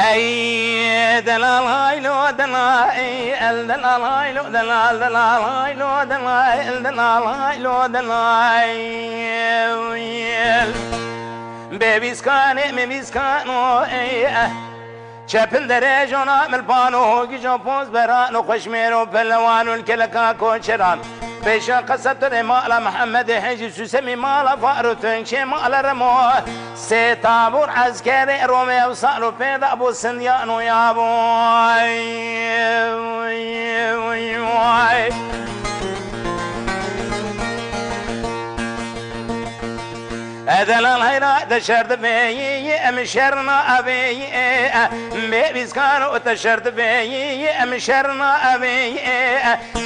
اي دلال هاي لو دلال الدلال هاي لو دلال دلال هاي لو دلال الدلال هاي لو دلال ببیسکانه مبیسکانو چپل درجونا ملبانو گیجو پوز برانو خوشمیرو پلوانو الکلکا کوچران بيشا قصة مالا محمد حجي سوسمي مالا فارو تنشي مالا رمو سيتابور عسكري رومي وصاروا بيدا ابو سنديانو يا بوي دلال هيرا تشرد بي امشرنا ابي بيسكانو تشرد بي امشرنا ابي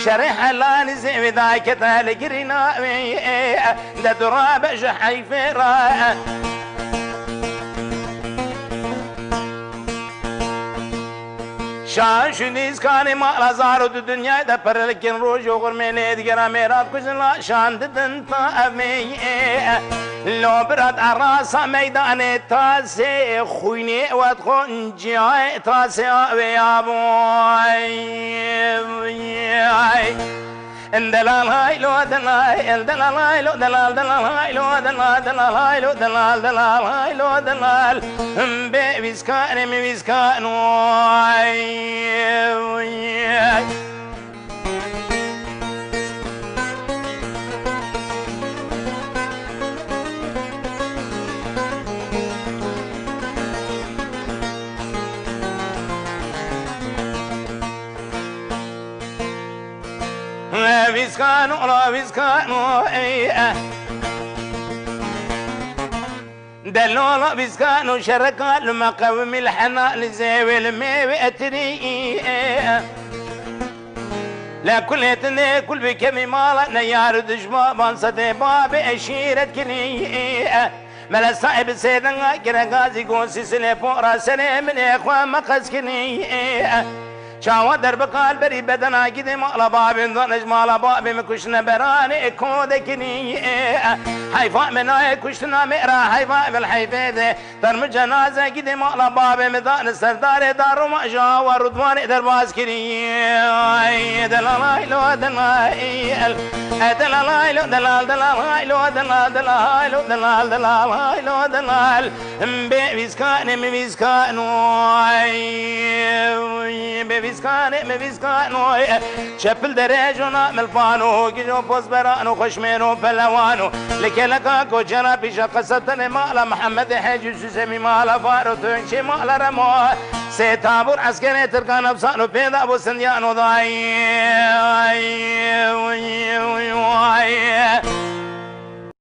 شرح لان زي ذاك تلقرنا ابي دراب جحيفرا شان شنیز کانی مالا زارو دو دنیا دا پر لکن روز وغر میں لید گرا میرا کجلا شان دن تا امی لو براد عراسا میدان تازه خوینی و خونجی تازه آوی آبوی دلال هاي لو دلال دلال هاي لو دلال دلال هاي لو دلال دلال هاي لو دلال دلال هاي لو دلال بيسكان ميسكان بيسكانو لا بيسكانو دلولا بيسكانو شركا لما قوم الحنان زي الميوي اتري لا كل يتني كل بكمي مالا نيار دجما بانصدي باب اشيرت كني ملا صاحب سيدنا كرغازي قوسي سنة فورا سنة من اخوان مقص كني شاوة درب قال بري بدنا كده مالا بابين ضنج مالا بابي مكشنا براني كودكني حيفا منا كشنا مئرا حيفا بالحيفيده درم جنازة كده مالا بابي مدان سردار دارو ما جاوة رضواني درباز كني دلالاي لو دلال دلالاي لو دلال دلالاي لو دلال دلالاي لو دلال دلالاي لو دلال بيسكان مبيسكان بيسكان مبيسكان شپل درجونا ملفانو كيجو بوز برانو خوشميرو بلوانو لكلكا كوجرا بيشا قصتني مالا محمد حجي سوسمي مالا فارو تنشي مالا رمو سيتابور عسكري تركان افسانو بيدا ابو سنديانو ضاي